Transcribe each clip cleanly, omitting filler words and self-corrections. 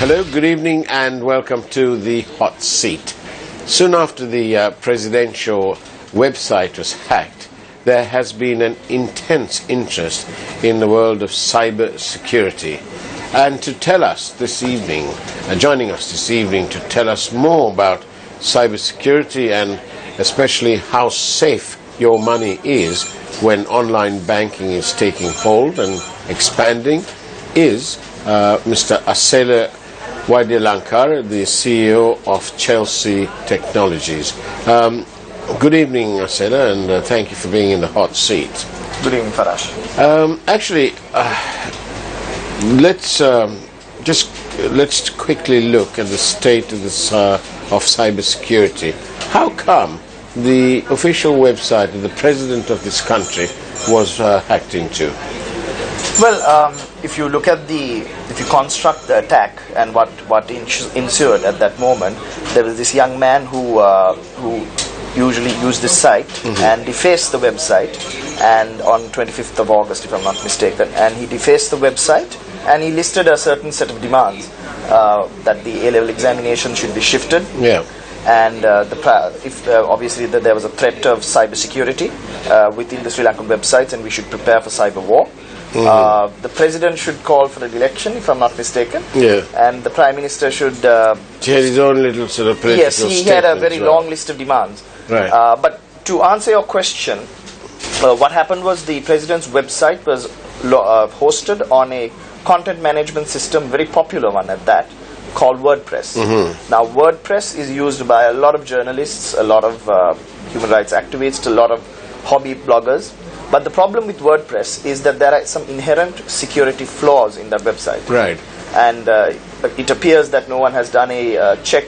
Hello, good evening and welcome to the Hot Seat. Soon after the presidential website was hacked, there has been an intense interest in the world of cybersecurity. And to tell us this evening, joining us this evening to tell us more about cybersecurity and especially how safe your money is when online banking is taking hold and expanding, is Mr. Asela Lanka, the CEO of Chelsea Technologies. Good evening, Asela, and thank you for being in the hot seat. Good evening, Farash. Let's quickly look at the state of this of cybersecurity. How come the official website of the president of this country was hacked into? Well, if you look at if you construct the attack and what ensued at that moment, there was this young man who usually used this site and defaced the website, and on 25th of August, if I'm not mistaken, and he defaced the website and he listed a certain set of demands that the A-level examination should be shifted. Yeah. And obviously there was a threat of cybersecurity within the Sri Lankan websites, and we should prepare for cyber war. The president should call for an election, if I'm not mistaken. Yeah. And the prime minister should. He had his own little sort of political Yes, he had a very long list of demands. Right. But to answer your question, what happened was the president's website was hosted on a content management system, very popular one at that, called WordPress. Now, WordPress is used by a lot of journalists, a lot of human rights activists, a lot of hobby bloggers. But the problem with WordPress is that there are some inherent security flaws in that website. Right. And it appears that no one has done a check,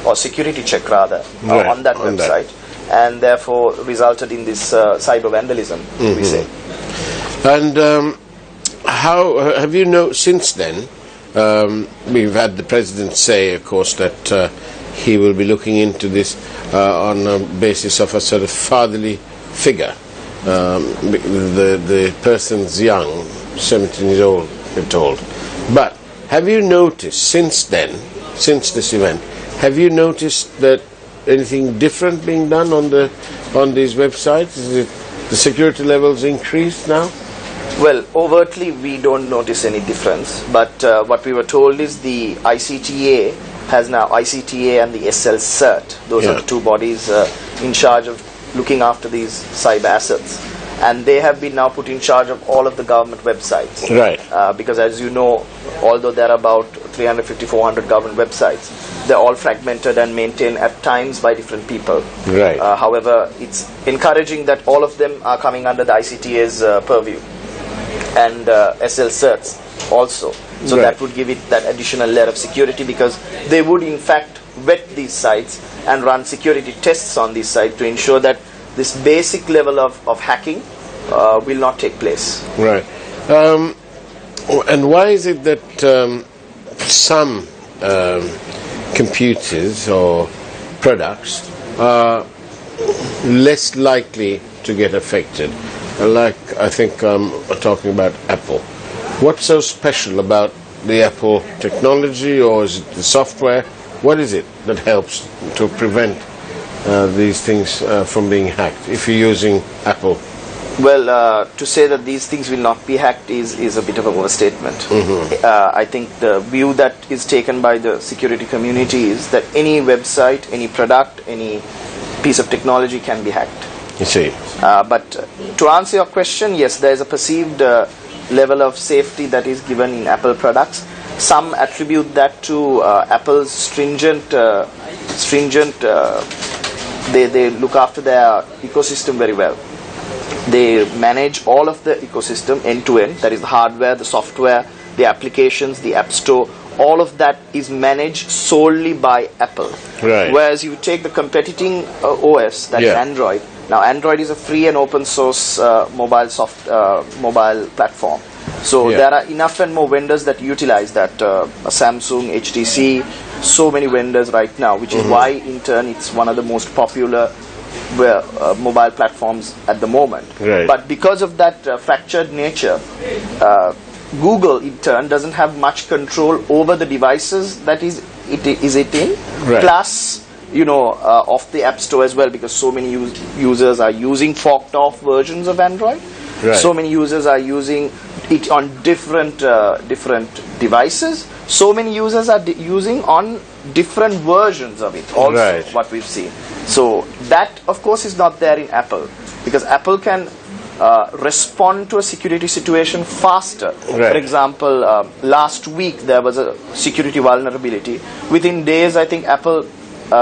or security check rather, on that website, and therefore resulted in this cyber vandalism, we say. And how have you since then? We've had the president say, of course, that he will be looking into this on a basis of a sort of fatherly figure. The person's young, 17 years old, we're told. But have you noticed since then, since this event, have you noticed that anything different being done on these websites? Is it the security levels increased now? Well, overtly we don't notice any difference, but what we were told is the ICTA has now, ICTA and the SL CERT, those are the two bodies in charge of looking after these cyber assets, and they have been now put in charge of all of the government websites. Right. Because as you know, although there are about 350-400 government websites, they're all fragmented and maintained at times by different people. Right. However, it's encouraging that all of them are coming under the ICTA's purview, and SL certs also. So that would give it that additional layer of security, because they would in fact vet these sites and run security tests on these sites to ensure that this basic level of hacking will not take place. Right. And why is it that some computers or products are less likely to get affected? Like, I think I'm talking about Apple. What's so special about the Apple technology, or is it the software? What is it that helps to prevent these things from being hacked if you're using Apple? Well, to say that these things will not be hacked is a bit of an overstatement. I think the view that is taken by the security community is that any website, any product, any piece of technology can be hacked. You see. But to answer your question, yes, there is a perceived level of safety that is given in Apple products. Some attribute that to Apple's stringent. They look after their ecosystem very well. They manage all of the ecosystem end to end. That is the hardware, the software, the applications, the app store. All of that is managed solely by Apple. Right. Whereas you take the competing OS, that is Android. Now, Android is a free and open source mobile platform. So there are enough and more vendors that utilize that. Samsung, HTC, so many vendors right now, which is why in turn it's one of the most popular mobile platforms at the moment. Right. But because of that fractured nature, Google in turn doesn't have much control over the devices that is it in. Right. Plus, of the App Store as well, because so many users are using forked off versions of Android. Right. So many users are using it on different devices. So many users are using on different versions of it also. Right. What we've seen. So that, of course, is not there in Apple, because Apple can respond to a security situation faster. Right. For example, last week there was a security vulnerability. Within days, I think Apple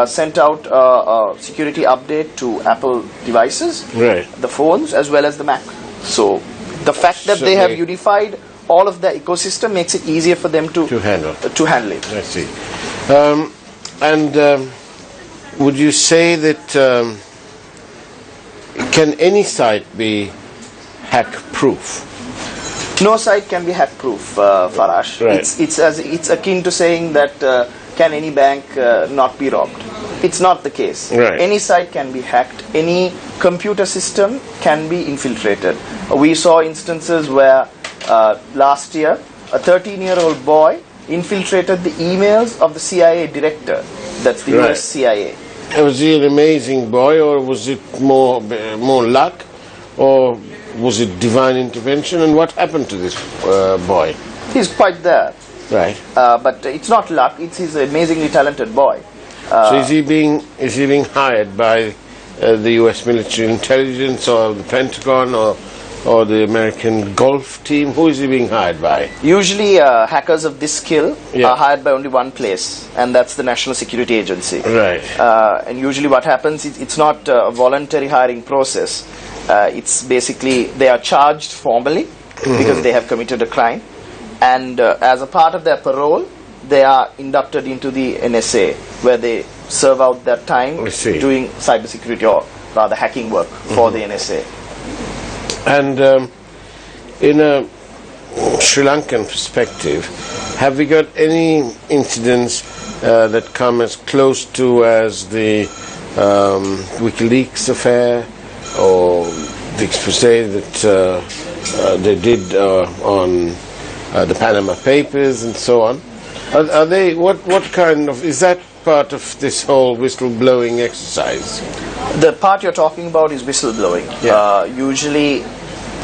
sent out a security update to Apple devices, right, the phones as well as the Mac. So the fact that they have unified all of the ecosystem makes it easier for them to handle it. I see. Would you say that can any site be hack-proof? No site can be hack-proof, Farash. Right. It's akin to saying that can any bank not be robbed? It's not the case. Right. Any site can be hacked. Any computer system can be infiltrated. We saw instances where last year a 13-year-old boy infiltrated the emails of the CIA director. That's the Right. US CIA. Was he an amazing boy, or was it more luck, or was it divine intervention? And what happened to this boy? He's quite there. Right. But it's not luck. He's an amazingly talented boy. So is he being hired by the U.S. military intelligence, or the Pentagon, or the American golf team? Who is he being hired by? Usually hackers of this skill are hired by only one place, and that's the National Security Agency. Right. And usually what happens is it's not a voluntary hiring process. It's basically they are charged formally because they have committed a crime, and as a part of their parole, they are inducted into the NSA, where they serve out their time doing cybersecurity, or rather hacking work for the NSA. And in a Sri Lankan perspective, have we got any incidents that come as close to as the WikiLeaks affair, or the expose that they did on the Panama Papers and so on? Are they what kind of, is that part of this whole whistleblowing exercise? The part you're talking about is whistleblowing. Yeah. Usually,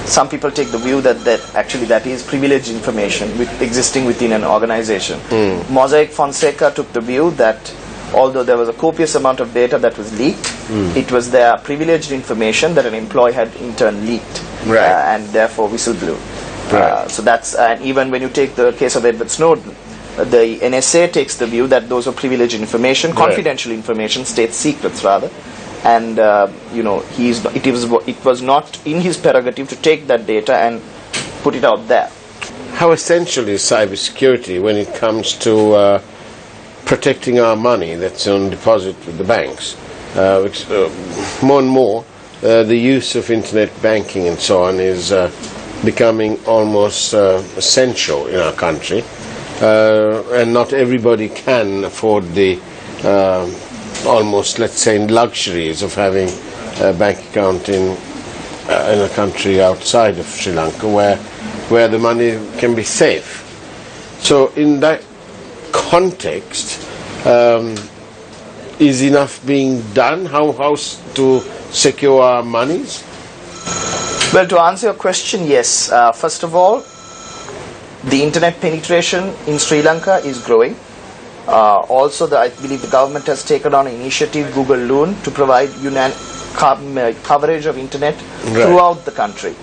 some people take the view that that is privileged information existing within an organization. Mosaic Fonseca took the view that although there was a copious amount of data that was leaked, it was their privileged information that an employee had in turn leaked, and therefore whistleblew. Right. So that's, and even when you take the case of Edward Snowden, the NSA takes the view that those are privileged information, confidential information, state secrets rather, and it was not in his prerogative to take that data and put it out there. How essential is cybersecurity when it comes to protecting our money that's on deposit with the banks? More and more, the use of internet banking and so on is becoming almost essential in our country. And not everybody can afford the almost, let's say, luxuries of having a bank account in a country outside of Sri Lanka where the money can be safe. So in that context, is enough being done? How to secure our monies? Well, to answer your question, yes. First of all, the internet penetration in Sri Lanka is growing. Also, I believe the government has taken on an initiative, Google Loon, to provide coverage of internet throughout the country.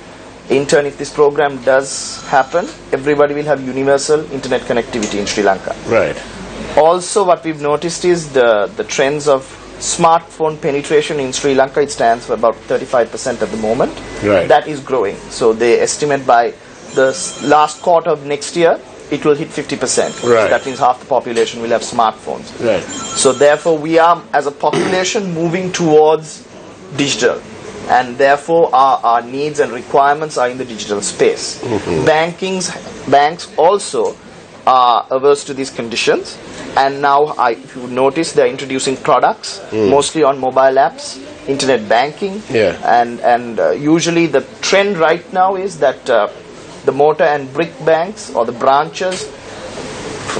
In turn, if this program does happen, everybody will have universal internet connectivity in Sri Lanka. Right. Also, what we've noticed is the trends of smartphone penetration in Sri Lanka. It stands for about 35% at the moment. Right. That is growing. So they estimate by the last quarter of next year, it will hit 50%. Right. So that means half the population will have smartphones. Right. So therefore, we are, as a population, moving towards digital. And therefore, our needs and requirements are in the digital space. Banks also are averse to these conditions. And now, if you notice, they're introducing products, mostly on mobile apps, internet banking. Yeah. And usually the trend right now is that the mortar and brick banks or the branches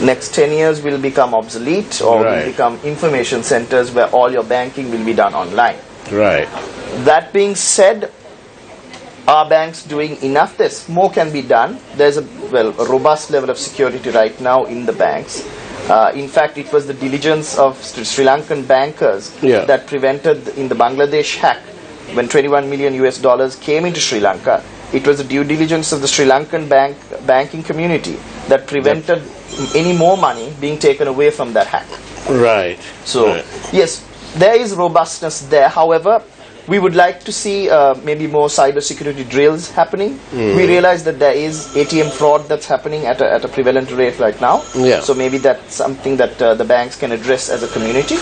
next 10 years will become obsolete or will become information centers where all your banking will be done online. Right. That being said, are banks doing enough? More can be done. There's a robust level of security right now in the banks. In fact, it was the diligence of Sri Lankan bankers that prevented in the Bangladesh hack when $21 million US came into Sri Lanka. It was the due diligence of the Sri Lankan banking community that prevented any more money being taken away from that hack. Right. So, yes, there is robustness there. However, we would like to see maybe more cybersecurity drills happening. We realize that there is ATM fraud that's happening at a prevalent rate right now. So maybe that's something that the banks can address as a community.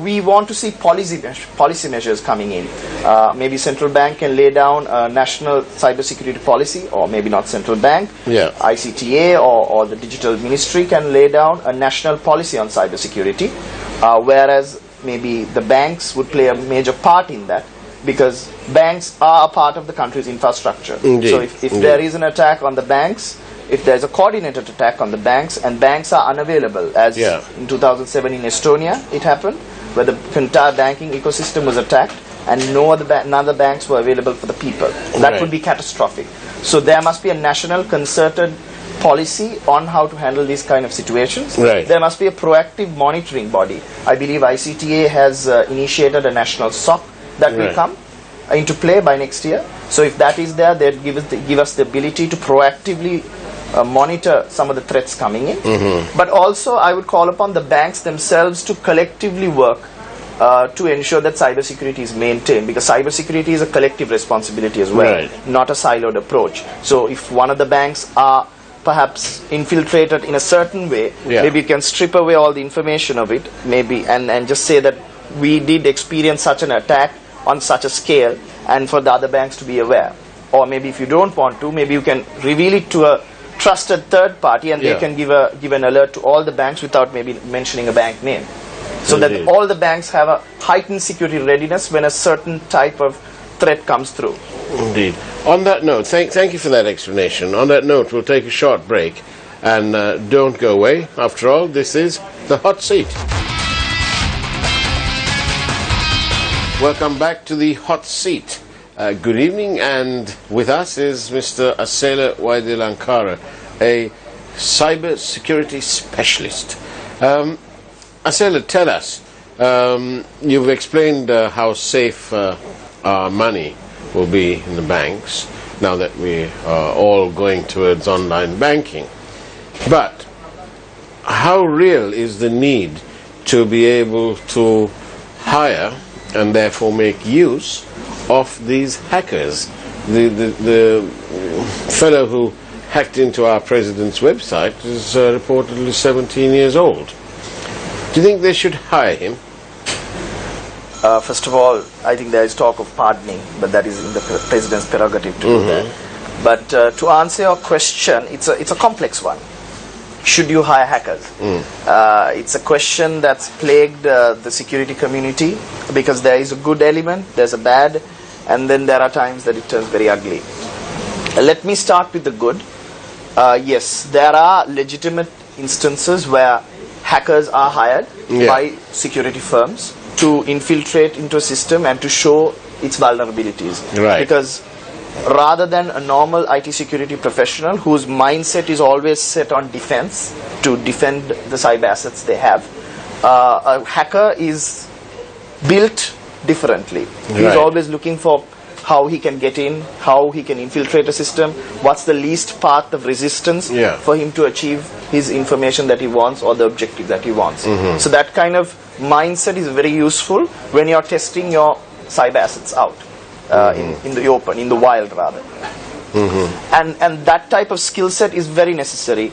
We want to see policy measures coming in. Maybe central bank can lay down a national cybersecurity policy, or maybe not central bank. ICTA or the digital ministry can lay down a national policy on cybersecurity, whereas maybe the banks would play a major part in that, because banks are a part of the country's infrastructure. So if there is an attack on the banks, if there's a coordinated attack on the banks and banks are unavailable, as in 2007 in Estonia it happened, where the entire banking ecosystem was attacked and none other banks were available for the people, that would be catastrophic. So there must be a national concerted policy on how to handle these kind of situations. There must be a proactive monitoring body. I believe ICTA has initiated a national SOC that will come into play by next year. So if that is there, they'll give us the ability to proactively monitor some of the threats coming in. But also I would call upon the banks themselves to collectively work to ensure that cybersecurity is maintained, because cybersecurity is a collective responsibility as well, not a siloed approach. So if one of the banks are perhaps infiltrated in a certain way, maybe you can strip away all the information of it, maybe, and just say that we did experience such an attack on such a scale, and for the other banks to be aware. Or maybe if you don't want to, maybe you can reveal it to a trusted third party, and they can give an alert to all the banks without maybe mentioning a bank name, so that all the banks have a heightened security readiness when a certain type of threat comes through. Indeed. On that note, thank you for that explanation. On that note, we'll take a short break, and don't go away. After all, this is The Hot Seat. Welcome back to The Hot Seat. Good evening, and with us is Mr. Asela Waidilankara, a cybersecurity specialist. Asela, tell us, you've explained how safe our money will be in the banks now that we are all going towards online banking. But how real is the need to be able to hire and therefore make use of these hackers? The fellow who hacked into our president's website is reportedly 17 years old. Do you think they should hire him? First of all, I think there is talk of pardoning, but that is in the president's prerogative to do that. But to answer your question, it's a complex one. Should you hire hackers? It's a question that's plagued the security community, because there is a good element, there's a bad, and then there are times that it turns very ugly. Let me start with the good. Yes, there are legitimate instances where hackers are hired by security firms to infiltrate into a system and to show its vulnerabilities. Because rather than a normal IT security professional whose mindset is always set on defense, to defend the cyber assets they have, a hacker is built differently. He's always looking for how he can get in, how he can infiltrate a system, what's the least path of resistance for him to achieve his information that he wants or the objective that he wants. So that kind of mindset is very useful when you're testing your cyber assets out in the open, in the wild rather. And that type of skill set is very necessary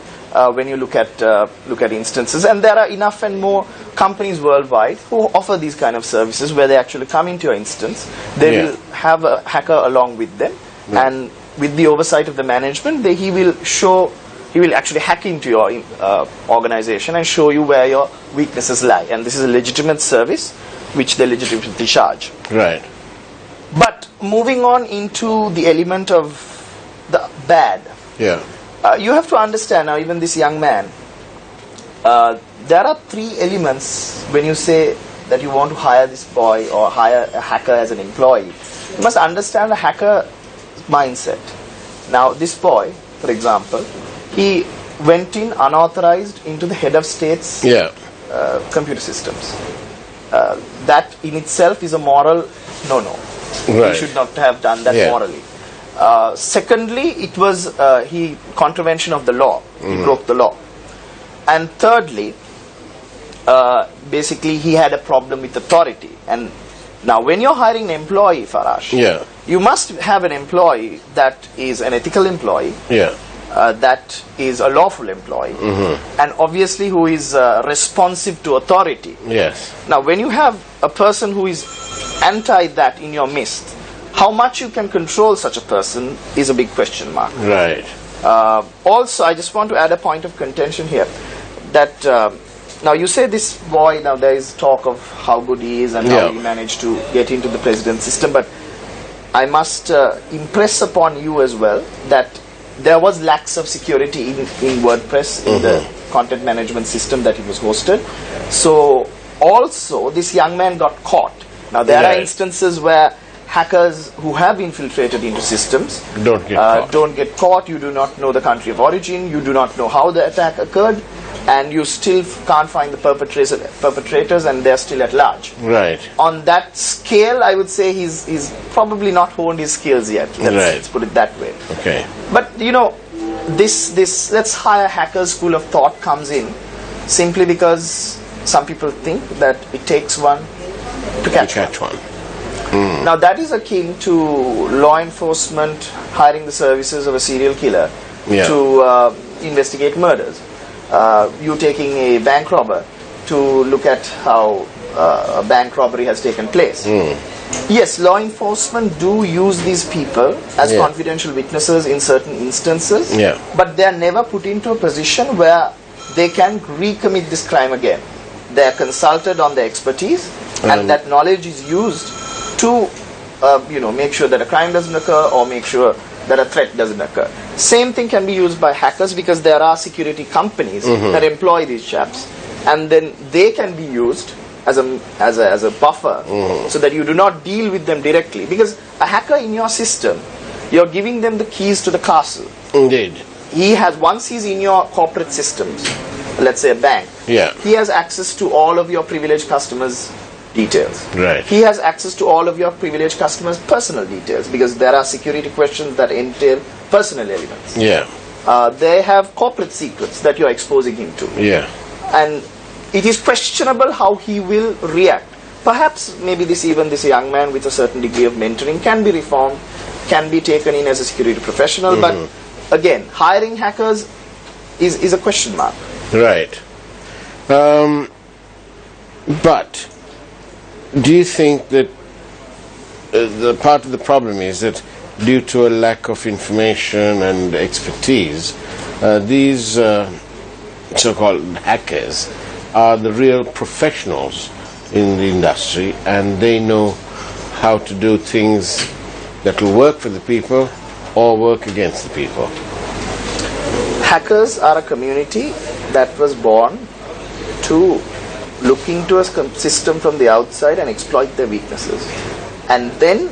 when you look at instances. And there are enough and more companies worldwide who offer these kind of services, where they actually come into your instance. They will have a hacker along with them, and with the oversight of the management, he will actually hack into your organization and show you where your weaknesses lie. And this is a legitimate service which they legitimately charge. Right. But moving on into the element of the bad. Yeah. You have to understand now, even this young man, there are three elements when you say that you want to hire this boy or hire a hacker as an employee. You must understand the hacker mindset. Now, this boy, for example, he went in unauthorized into the head of state's computer systems. That in itself is a moral no-no. Right. He should not have done that morally. Secondly, it was contravention of the law. He broke the law. And thirdly, basically he had a problem with authority. And now when you're hiring an employee, Farash, you must have an employee that is an ethical employee, that is a lawful employee, and obviously who is responsive to authority. Yes. Now when you have a person who is anti that in your midst, how much you can control such a person is a big question mark. Right. Also, I just want to add a point of contention here, that now you say this boy, now there is talk of how good he is and how he managed to get into the president's system, but I must impress upon you as well that there was lacks of security in WordPress, in the content management system that it was hosted. So also this young man got caught. Now there are instances where hackers who have infiltrated into systems don't get caught. You do not know the country of origin, you do not know how the attack occurred, and you still can't find the perpetrators, and they're still at large. Right. On that scale, I would say he's probably not honed his skills yet. Let's put it that way. Okay. But you know, this let's hire hackers school of thought comes in simply because some people think that it takes one to catch one. Now that is akin to law enforcement hiring the services of a serial killer to investigate murders. You taking a bank robber to look at how a bank robbery has taken place. Yes, law enforcement do use these people as confidential witnesses in certain instances, but they are never put into a position where they can recommit this crime again. They are consulted on their expertise, and that knowledge is used to make sure that a crime doesn't occur or make sure that a threat doesn't occur. Same thing can be used by hackers, because there are security companies that employ these chaps, and then they can be used as a buffer so that you do not deal with them directly. Because a hacker in your system, you're giving them the keys to the castle. Indeed. Once he's in your corporate systems, let's say a bank, he has access to all of your privileged customers' details. Right. He has access to all of your privileged customers' personal details, because there are security questions that entail personal elements. They have corporate secrets that you're exposing him to. And it is questionable how he will react. Perhaps maybe this young man with a certain degree of mentoring can be reformed, can be taken in as a security professional, but again, hiring hackers is a question mark. Right. But do you think that the part of the problem is that due to a lack of information and expertise, these so-called hackers are the real professionals in the industry, and they know how to do things that will work for the people or work against the people? Hackers are a community that was born to look into a system from the outside and exploit their weaknesses. And then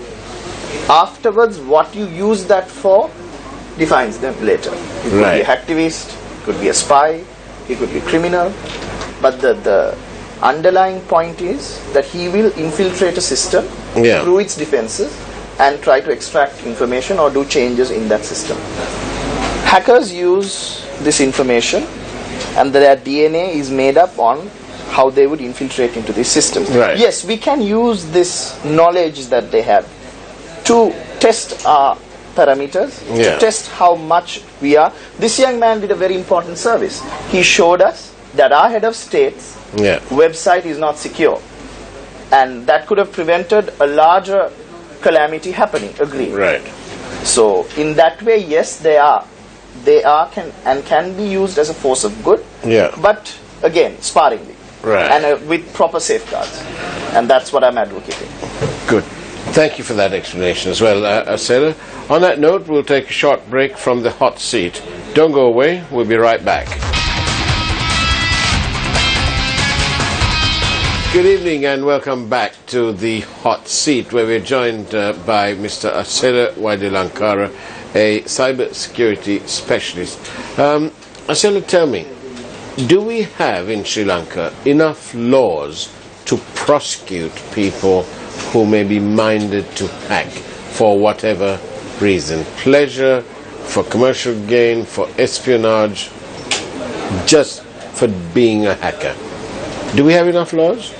afterwards, what you use that for defines them later. It could be a hacktivist, it could be a spy, it could be a criminal, but the underlying point is that he will infiltrate a system through its defenses and try to extract information or do changes in that system. Hackers use this information, and their DNA is made up on how they would infiltrate into these systems. Yes, we can use this knowledge that they have to test our parameters, to test how much we are. This young man did a very important service. He showed us that our head of state's website is not secure, and that could have prevented a larger calamity happening. Agreed. So in that way, yes, they can be used as a force of good, but again, sparingly, and with proper safeguards, and that's what I'm advocating. Good. Thank you for that explanation as well, Asela. On that note, we'll take a short break from the hot seat. Don't go away. We'll be right back. Good evening and welcome back to the hot seat, where we're joined by Mr. Asela Waidilankara, a cybersecurity specialist. Asela, tell me, do we have in Sri Lanka enough laws to prosecute people who may be minded to hack for whatever reason? Pleasure, for commercial gain, for espionage, just for being a hacker. Do we have enough laws?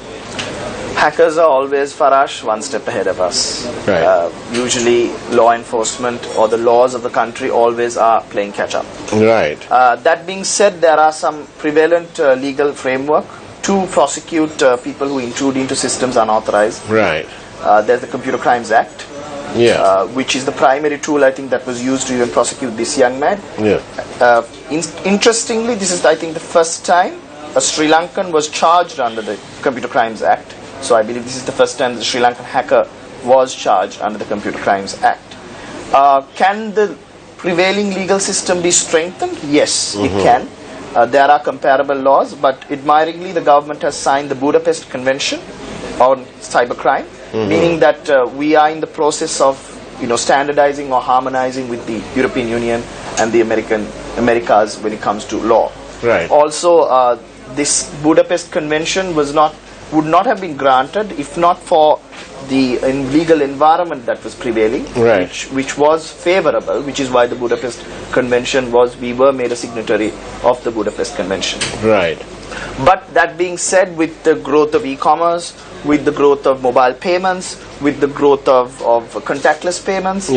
Hackers are always, Farash, one step ahead of us. Right. Usually law enforcement or the laws of the country always are playing catch up. Right. That being said, there are some prevalent legal framework to prosecute people who intrude into systems unauthorized. Right. There's the Computer Crimes Act, which is the primary tool, I think, that was used to even prosecute this young man. Yeah. Interestingly, this is, I think, the first time a Sri Lankan was charged under the Computer Crimes Act. So I believe this is the first time the Sri Lankan hacker was charged under the Computer Crimes Act. Can the prevailing legal system be strengthened? Yes, it can. There are comparable laws, but admiringly the government has signed the Budapest Convention on cybercrime, meaning that we are in the process of standardizing or harmonizing with the European Union and the Americas when it comes to law. Right. Also, this Budapest Convention would not have been granted if not for the legal environment that was prevailing, right, which was favorable, which is why the Budapest Convention we were made a signatory of the Budapest Convention. Right. But that being said, with the growth of e-commerce, with the growth of mobile payments, with the growth of contactless payments,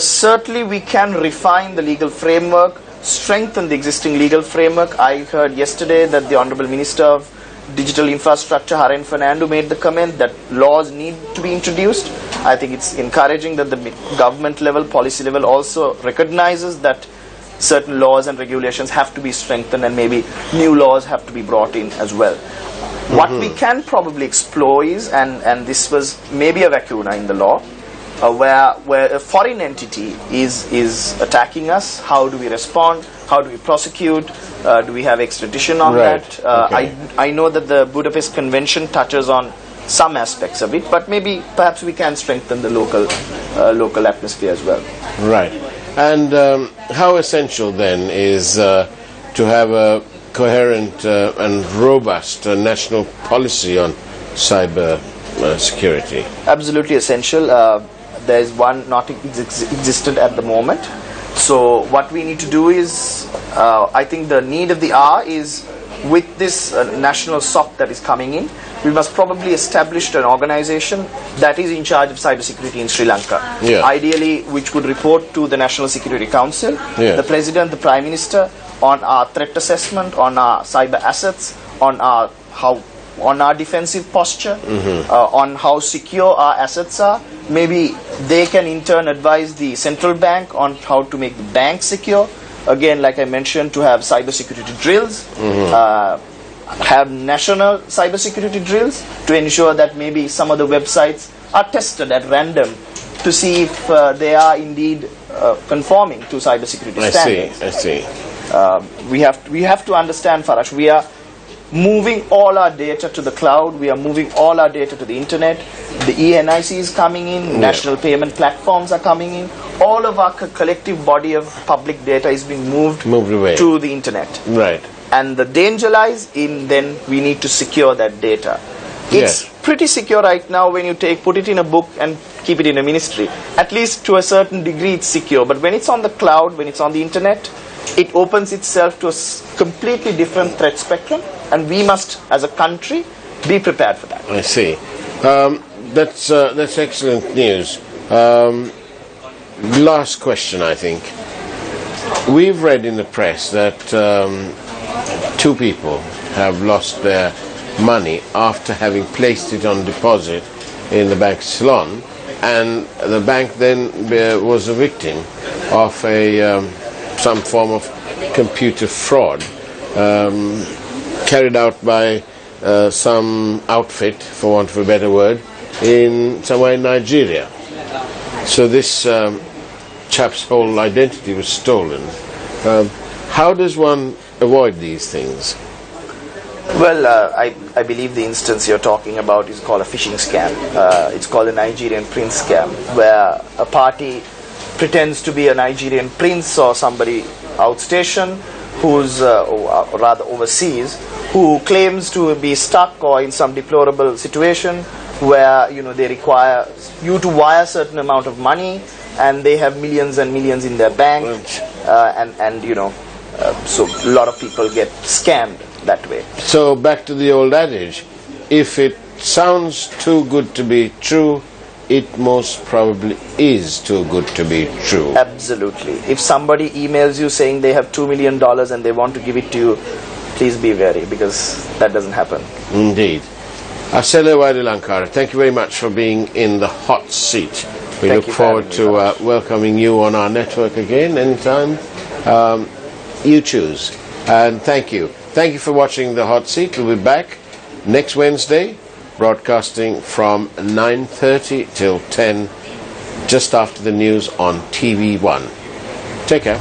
certainly we can refine the legal framework, strengthen the existing legal framework. I heard yesterday that the Honorable Minister of Digital Infrastructure, Haren Fernando, made the comment that laws need to be introduced. I think it's encouraging that the government level, policy level also recognizes that certain laws and regulations have to be strengthened and maybe new laws have to be brought in as well. What we can probably explore is, and this was maybe a lacuna in the law, where a foreign entity is attacking us. How do we respond? How do we prosecute? Do we have extradition on that? I know that the Budapest Convention touches on some aspects of it, but perhaps we can strengthen the local atmosphere as well. Right. And how essential then is to have a coherent and robust national policy on cyber security? Absolutely essential. There is one not existent at the moment. So what we need to do is, I think the need of the hour is, with this national SOC that is coming in, we must probably establish an organization that is in charge of cybersecurity in Sri Lanka. Ideally, which would report to the National Security Council, the President, the Prime Minister, on our threat assessment, on our cyber assets, on our defensive posture, on how secure our assets are. Maybe they can in turn advise the central bank on how to make the bank secure. Again, like I mentioned, to have cybersecurity drills, have national cybersecurity drills to ensure that maybe some of the websites are tested at random to see if they are indeed conforming to cybersecurity standards. I see. We have to understand, Farash, we are moving all our data to the cloud, we are moving all our data to the internet, the ENIC is coming in, national payment platforms are coming in, all of our collective body of public data is being moved away to the internet. Right. And the danger lies in then we need to secure that data. It's pretty secure right now when you put it in a book and keep it in a ministry. At least to a certain degree it's secure, but when it's on the cloud, when it's on the internet, it opens itself to a completely different threat spectrum, and we must, as a country, be prepared for that. I see. That's excellent news. Last question, I think. We've read in the press that 2 people have lost their money after having placed it on deposit in the bank Ceylon, and the bank then was a victim of some form of computer fraud carried out by some outfit, for want of a better word, in somewhere in Nigeria. So this chap's whole identity was stolen. How does one avoid these things? Well, I believe the instance you're talking about is called a phishing scam. It's called a Nigerian prince scam, where a party pretends to be a Nigerian prince or somebody outstationed who's rather overseas, who claims to be stuck or in some deplorable situation where they require you to wire a certain amount of money, and they have millions and millions in their bank, so a lot of people get scammed that way. So back to the old adage, if it sounds too good to be true, it most probably is too good to be true. Absolutely. If somebody emails you saying they have $2 million and they want to give it to you, please be wary, because that doesn't happen. Indeed. Asele Wadilankara, thank you very much for being in the hot seat. We look forward to welcoming you on our network again anytime you choose. And thank you. Thank you for watching the hot seat. We'll be back next Wednesday, broadcasting from 9:30 till 10, just after the news on TV1. Take care.